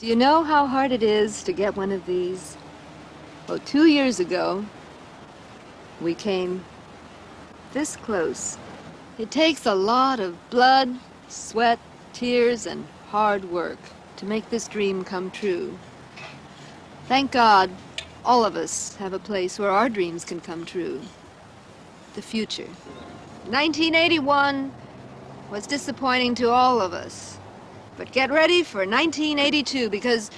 Do you know how hard it is to get one of these? Well, 2 years ago, we came this close. It takes a lot of blood, sweat, tears, and hard work to make this dream come true. Thank God, all of us have a place where our dreams can come true. The future. 1981 was disappointing to all of us. But get ready for 1982 because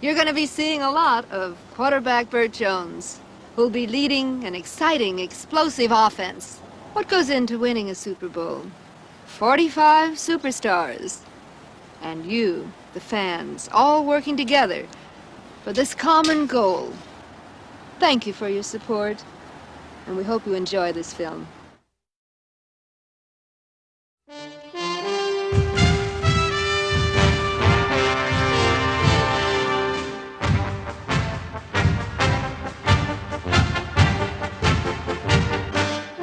you're going to be seeing a lot of quarterback Bert Jones, who'll be leading an exciting, explosive offense. What goes into winning a Super Bowl? 45 superstars. And you, the fans, all working together for this common goal. Thank you for your support, and we hope you enjoy this film.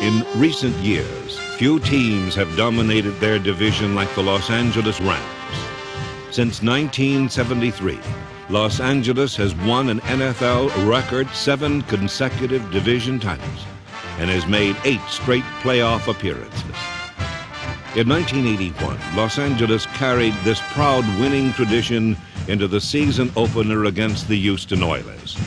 In recent years, few teams have dominated their division like the Los Angeles Rams. Since 1973, Los Angeles has won an NFL record 7 consecutive division titles and has made 8 straight playoff appearances. In 1981, Los Angeles carried this proud winning tradition into the season opener against the Houston Oilers.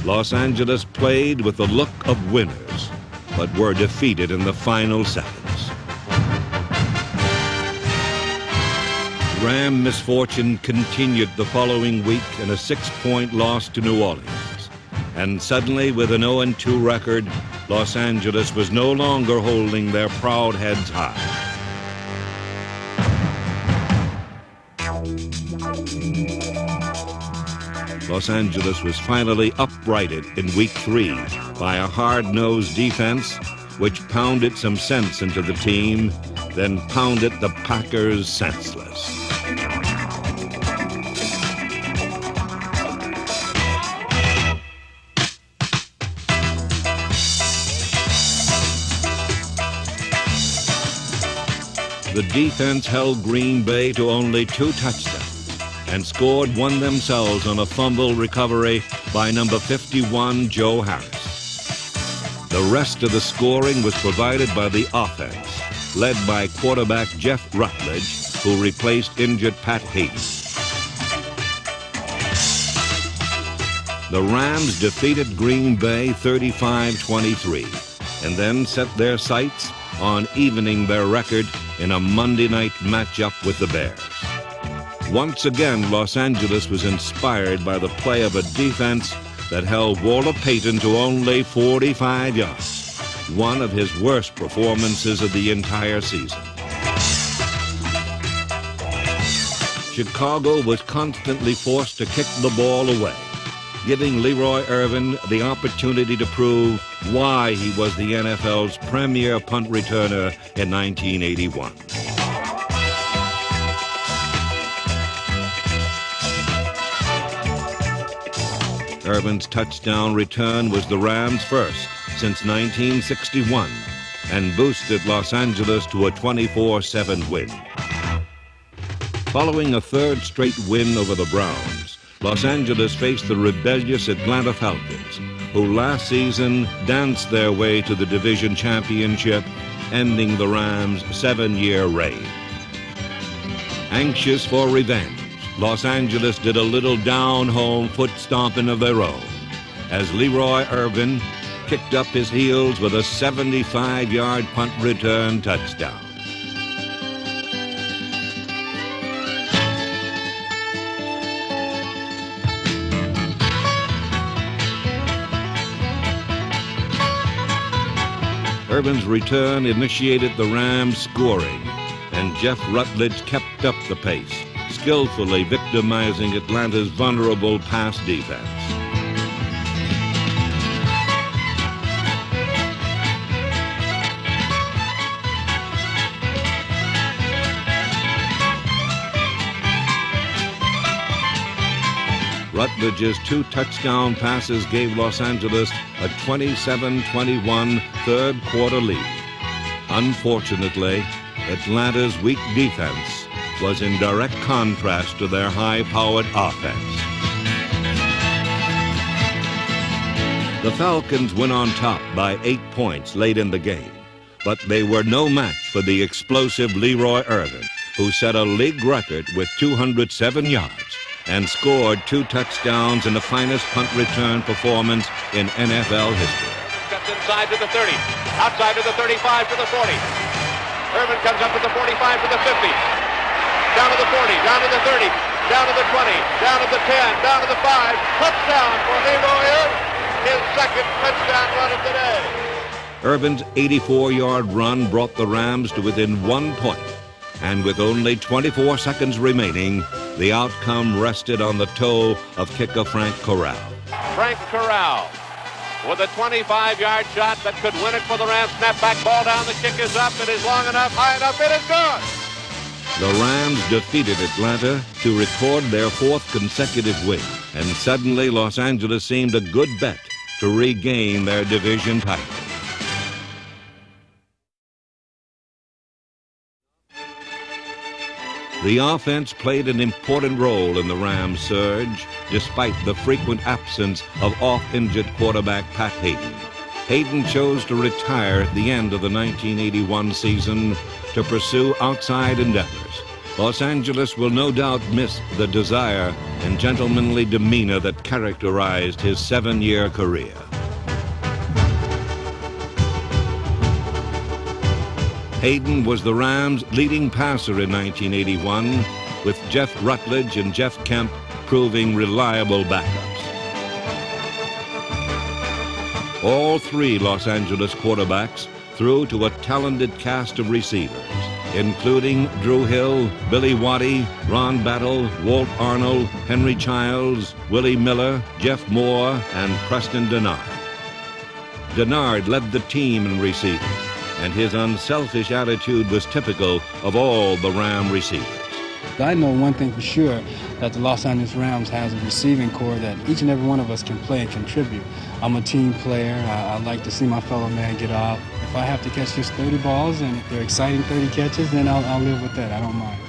Los Angeles played with the look of winners, but were defeated in the final seconds. Ram misfortune continued the following week in a 6-point loss to New Orleans. And suddenly, with an 0-2 record, Los Angeles was no longer holding their proud heads high. Los Angeles was finally uprighted in week 3 by a hard-nosed defense which pounded some sense into the team, then pounded the Packers senseless. The defense held Green Bay to only 2 touchdowns and scored one themselves on a fumble recovery by number 51, Joe Harris. The rest of the scoring was provided by the offense, led by quarterback Jeff Rutledge, who replaced injured Pat Hayden. The Rams defeated Green Bay 35-23 and then set their sights on evening their record in a Monday night matchup with the Bears. Once again, Los Angeles was inspired by the play of a defense that held Walter Payton to only 45 yards, one of his worst performances of the entire season. Chicago was constantly forced to kick the ball away, giving Leroy Irvin the opportunity to prove why he was the NFL's premier punt returner in 1981. Irvin's touchdown return was the Rams' first since 1961 and boosted Los Angeles to a 24-7 win. Following a 3rd straight win over the Browns, Los Angeles faced the rebellious Atlanta Falcons, who last season danced their way to the division championship, ending the Rams' 7-year reign. Anxious for revenge, Los Angeles did a little down-home foot stomping of their own as Leroy Irvin kicked up his heels with a 75-yard punt return touchdown. Irvin's return initiated the Rams' scoring, and Jeff Rutledge kept up the pace, skillfully victimizing Atlanta's vulnerable pass defense. Rutledge's 2 touchdown passes gave Los Angeles a 27-21 third-quarter lead. Unfortunately, Atlanta's weak defense was in direct contrast to their high-powered offense. The Falcons went on top by 8 points late in the game, but they were no match for the explosive Leroy Irvin, who set a league record with 207 yards and scored 2 touchdowns in the finest punt return performance in NFL history. Cuts inside to the 30, outside to the 35, to the 40. Irvin comes up to the 45, to the 50, down to the 40, down to the 30, down to the 20, down to the 10, down to the 5. Touchdown for Leroy Irvin, his second touchdown run of the day. Irvin's 84-yard run brought the Rams to within 1 point, and with only 24 seconds remaining, the outcome rested on the toe of kicker Frank Corral. Frank Corral with a 25-yard shot that could win it for the Rams. Snap back, ball down, the kick is up, it is long enough, high enough, it is good. The Rams defeated Atlanta to record their 4th consecutive win, and suddenly Los Angeles seemed a good bet to regain their division title. The offense played an important role in the Rams' surge, despite the frequent absence of oft-injured quarterback Pat Haden. Haden chose to retire at the end of the 1981 season to pursue outside endeavors. Los Angeles will no doubt miss the desire and gentlemanly demeanor that characterized his 7-year career. Haden was the Rams' leading passer in 1981, with Jeff Rutledge and Jeff Kemp proving reliable backups. All 3 Los Angeles quarterbacks threw to a talented cast of receivers, including Drew Hill, Billy Waddy, Ron Battle, Walt Arnold, Henry Childs, Willie Miller, Jeff Moore, and Preston Dennard. Dennard led the team in receiving, and his unselfish attitude was typical of all the Ram receivers. I know one thing for sure, that the Los Angeles Rams has a receiving corps that each and every one of us can play and contribute. I'm a team player. I like to see my fellow man get off. If I have to catch just 30 balls and they're exciting 30 catches, then I'll live with that. I don't mind.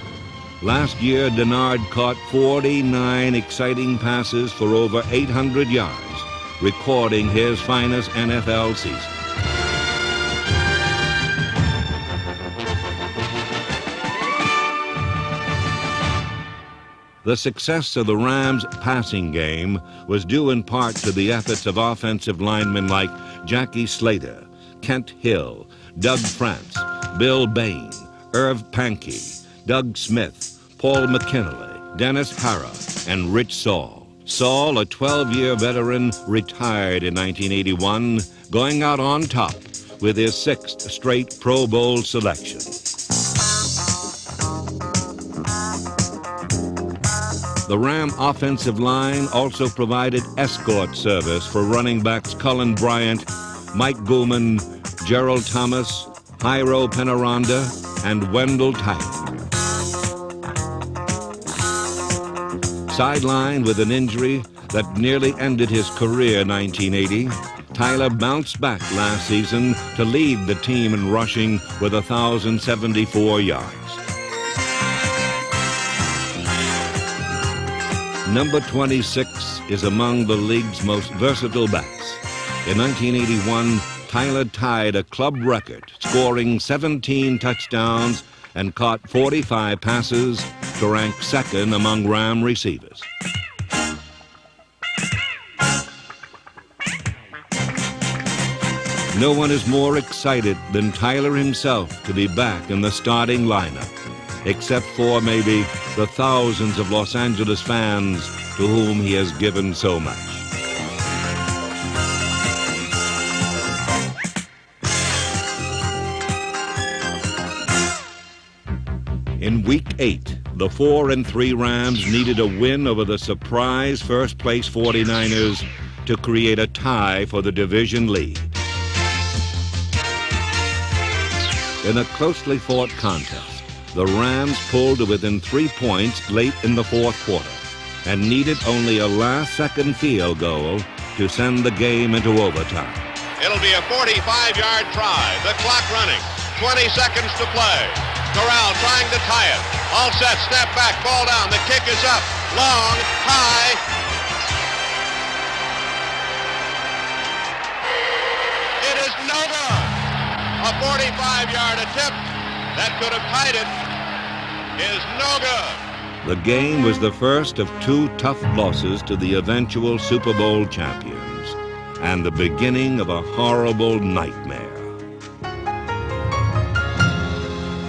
Last year, Dennard caught 49 exciting passes for over 800 yards, recording his finest NFL season. The success of the Rams' passing game was due in part to the efforts of offensive linemen like Jackie Slater, Kent Hill, Doug France, Bill Bain, Irv Pankey, Doug Smith, Paul McKinley, Dennis Hara, and Rich Saul. Saul, a 12-year veteran, retired in 1981, going out on top with his 6th straight Pro Bowl selection. The Ram offensive line also provided escort service for running backs Cullen Bryant, Mike Gooman, Gerald Thomas, Jairo Penaranda, and Wendell Titan. Sidelined with an injury that nearly ended his career in 1980, Tyler bounced back last season to lead the team in rushing with 1,074 yards. Number 26 is among the league's most versatile backs. In 1981, Tyler tied a club record, scoring 17 touchdowns and caught 45 passes to rank 2nd among Ram receivers. No one is more excited than Tyler himself to be back in the starting lineup, except for maybe the thousands of Los Angeles fans to whom he has given so much. In Week 8, the 4-3 Rams needed a win over the surprise first-place 49ers to create a tie for the division lead. In a closely fought contest, the Rams pulled to within 3 points late in the 4th quarter and needed only a last-second field goal to send the game into overtime. It'll be a 45-yard try. The clock running. 20 seconds to play. Corral trying to tie it. All set, snap back, ball down. The kick is up. Long, high. It is no good. A 45-yard attempt that could have tied it is no good. The game was the first of two tough losses to the eventual Super Bowl champions, and the beginning of a horrible nightmare.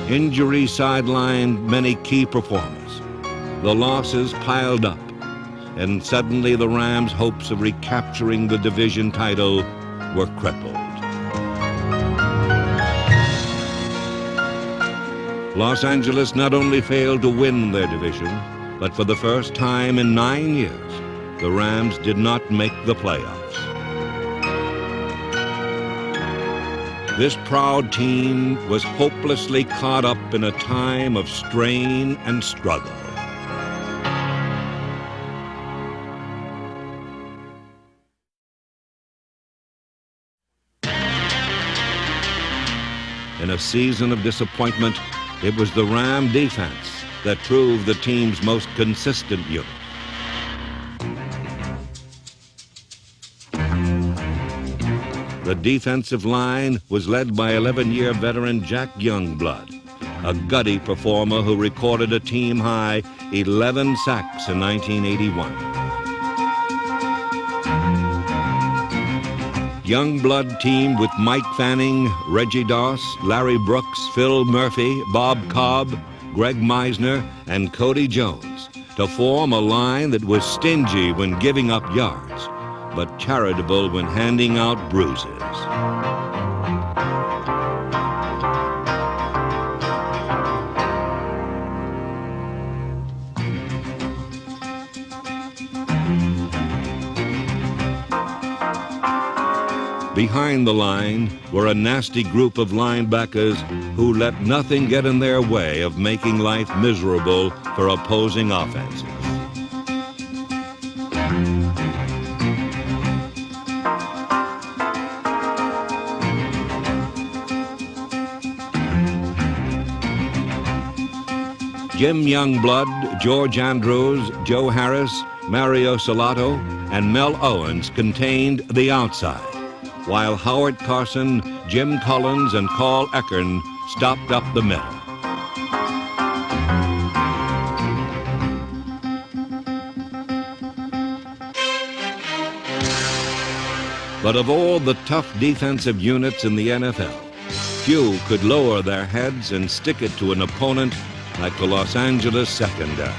Injury sidelined many key performers. The losses piled up, and suddenly the Rams' hopes of recapturing the division title were crippled. Los Angeles not only failed to win their division, but for the first time in 9 years, the Rams did not make the playoffs. This proud team was hopelessly caught up in a time of strain and struggle. In a season of disappointment, it was the Ram defense that proved the team's most consistent unit. The defensive line was led by 11-year veteran Jack Youngblood, a gutty performer who recorded a team-high 11 sacks in 1981. Youngblood teamed with Mike Fanning, Reggie Doss, Larry Brooks, Phil Murphy, Bob Cobb, Greg Meisner, and Cody Jones to form a line that was stingy when giving up yards, but charitable when handing out bruises. Behind the line were a nasty group of linebackers who let nothing get in their way of making life miserable for opposing offenses. Jim Youngblood, George Andrews, Joe Harris, Mario Salato, and Mel Owens contained the outside, while Howard Carson, Jim Collins, and Carl Eckern stopped up the middle. But of all the tough defensive units in the NFL, few could lower their heads and stick it to an opponent like the Los Angeles secondary.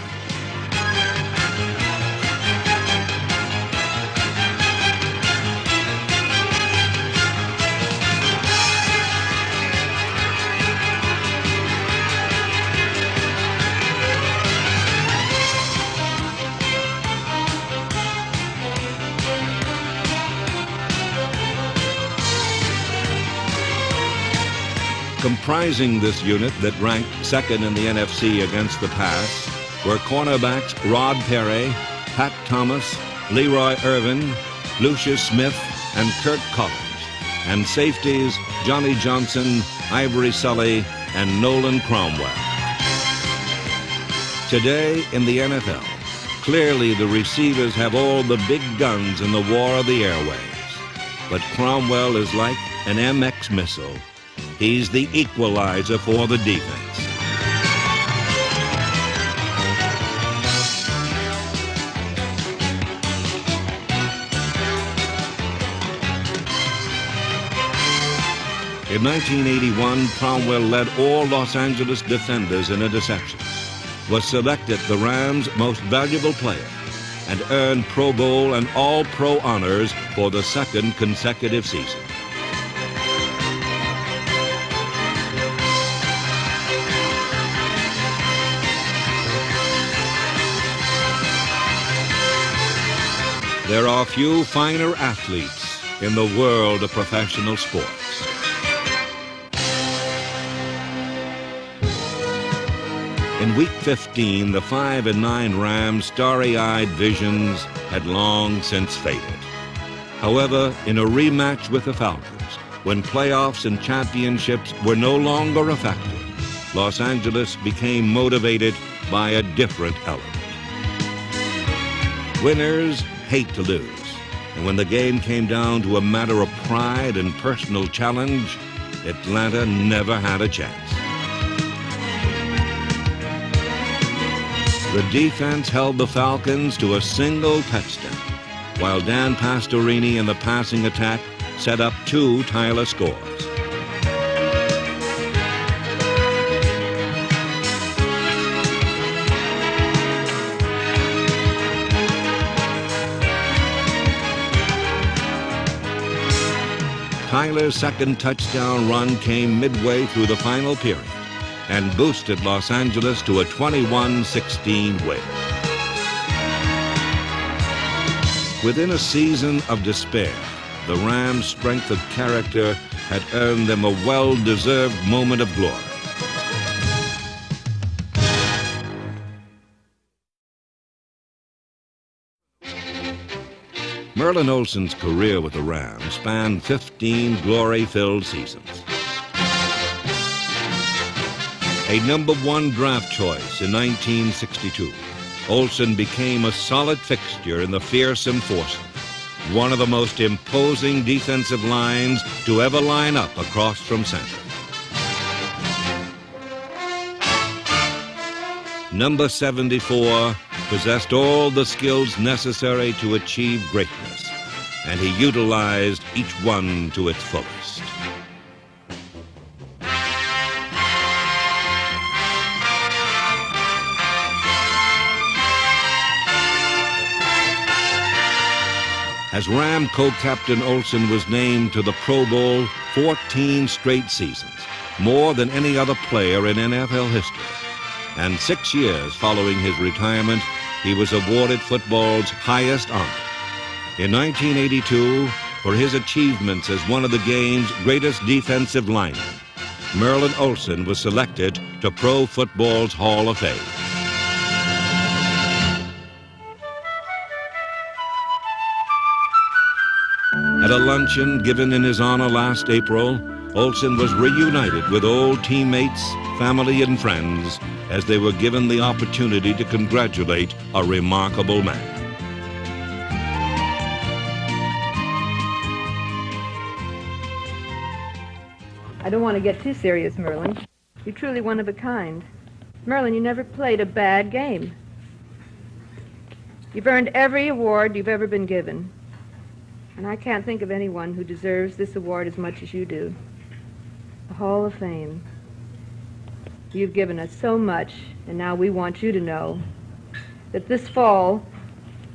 Comprising this unit that ranked second in the NFC against the pass were cornerbacks Rod Perry, Pat Thomas, Leroy Irvin, Lucius Smith, and Kurt Collins, and safeties Johnny Johnson, Ivory Sully, and Nolan Cromwell. Today in the NFL, clearly the receivers have all the big guns in the war of the airways, but Cromwell is like an MX missile. He's the equalizer for the defense. In 1981, Cromwell led all Los Angeles defenders in interceptions, was selected the Rams' most valuable player, and earned Pro Bowl and All-Pro honors for the second consecutive season. There are few finer athletes in the world of professional sports. In Week 15, the 5-9 Rams' starry-eyed visions had long since faded. However, in a rematch with the Falcons, when playoffs and championships were no longer a factor, Los Angeles became motivated by a different element. Winners hate to lose, and when the game came down to a matter of pride and personal challenge, Atlanta never had a chance. The defense held the Falcons to a single touchdown, while Dan Pastorini in the passing attack set up 2 tireless scores. Tyler's second touchdown run came midway through the final period and boosted Los Angeles to a 21-16 win. Within a season of despair, the Rams' strength of character had earned them a well-deserved moment of glory. Merlin Olsen's career with the Rams spanned 15 glory-filled seasons. A #1 draft choice in 1962, Olsen became a solid fixture in the fearsome foursome, one of the most imposing defensive lines to ever line up across from center. Number 74 possessed all the skills necessary to achieve greatness, and he utilized each one to its fullest. As Ram co-captain Olsen was named to the Pro Bowl 14 straight seasons, more than any other player in NFL history. And 6 years following his retirement, he was awarded football's highest honor. In 1982, for his achievements as one of the game's greatest defensive linemen, Merlin Olsen was selected to Pro Football's Hall of Fame. At a luncheon given in his honor last April, Olsen was reunited with old teammates, family, and friends as they were given the opportunity to congratulate a remarkable man. I don't want to get too serious, Merlin. You're truly one of a kind. Merlin, you never played a bad game. You've earned every award you've ever been given. And I can't think of anyone who deserves this award as much as you do. The Hall of Fame. You've given us so much, and now we want you to know that this fall,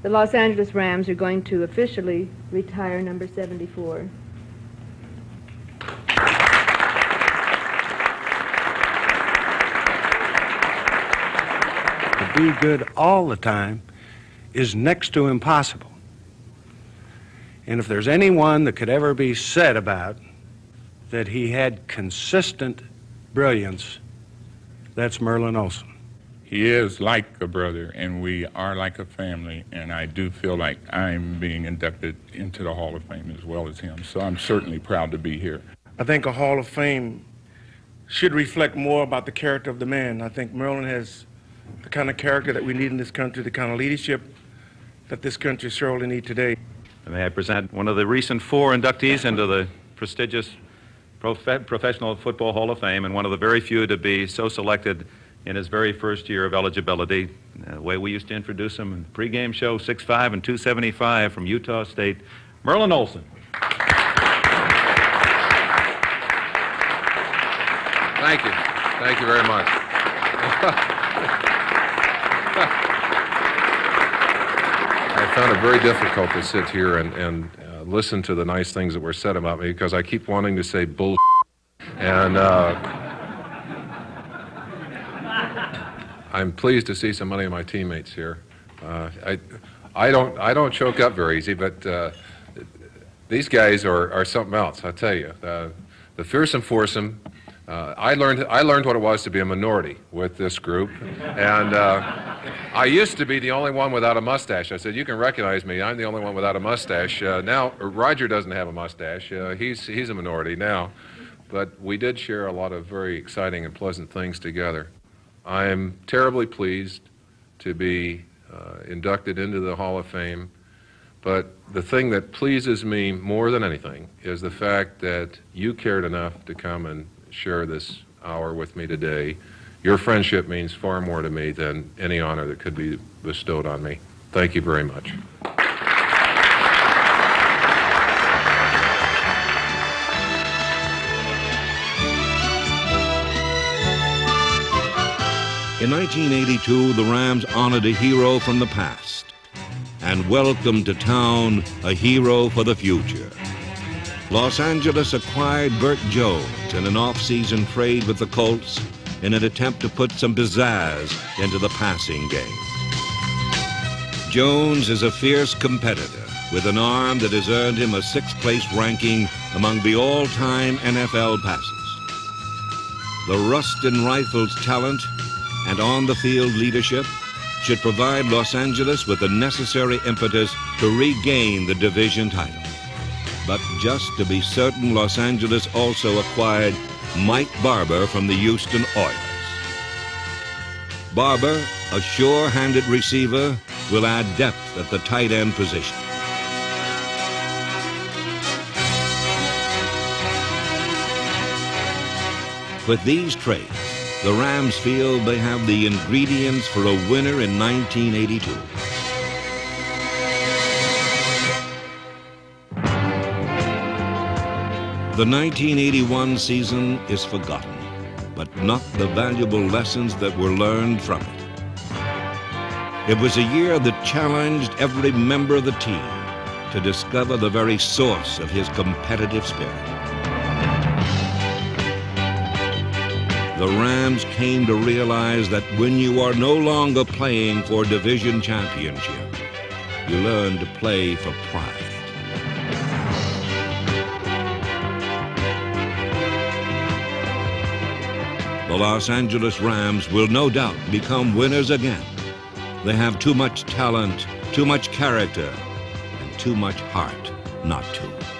the Los Angeles Rams are going to officially retire number 74. To be good all the time is next to impossible. And if there's anyone that could ever be said about that he had consistent brilliance, that's Merlin Olsen. He is like a brother, and we are like a family, and I do feel like I'm being inducted into the Hall of Fame as well as him, so I'm certainly proud to be here. I think a Hall of Fame should reflect more about the character of the man. I think Merlin has the kind of character that we need in this country, the kind of leadership that this country sorely needs today. May I present one of the recent 4 inductees into the prestigious Professional Football Hall of Fame, and one of the very few to be so selected in his very first year of eligibility. The way we used to introduce him in the pregame show, 6'5" and 275 from Utah State, Merlin Olsen. Thank you. Thank you very much. I found it very difficult to sit here and listen to the nice things that were said about me, because I keep wanting to say bull. And I'm pleased to see so many of my teammates here. I don't choke up very easy, but these guys are something else. I tell you, the fearsome foursome. I learned what it was to be a minority with this group, and I used to be the only one without a mustache. I said, "You can recognize me. I'm the only one without a mustache." Now Roger doesn't have a mustache. He's a minority now, but we did share a lot of very exciting and pleasant things together. I'm terribly pleased to be inducted into the Hall of Fame, but the thing that pleases me more than anything is the fact that you cared enough to come and share this hour with me today. Your friendship means far more to me than any honor that could be bestowed on me. Thank you very much. In 1982, the Rams honored a hero from the past and welcomed to town a hero for the future. Los Angeles acquired Burt Jones in an off-season trade with the Colts in an attempt to put some pizzazz into the passing game. Jones is a fierce competitor with an arm that has earned him a sixth-place ranking among the all-time NFL passes. The Rustin Rifles' talent and on-the-field leadership should provide Los Angeles with the necessary impetus to regain the division title. But just to be certain, Los Angeles also acquired Mike Barber from the Houston Oilers. Barber, a sure-handed receiver, will add depth at the tight end position. With these traits, the Rams feel they have the ingredients for a winner in 1982. The 1981 season is forgotten, but not the valuable lessons that were learned from it. It was a year that challenged every member of the team to discover the very source of his competitive spirit. The Rams came to realize that when you are no longer playing for division championship, you learn to play for pride. The Los Angeles Rams will no doubt become winners again. They have too much talent, too much character, and too much heart not to.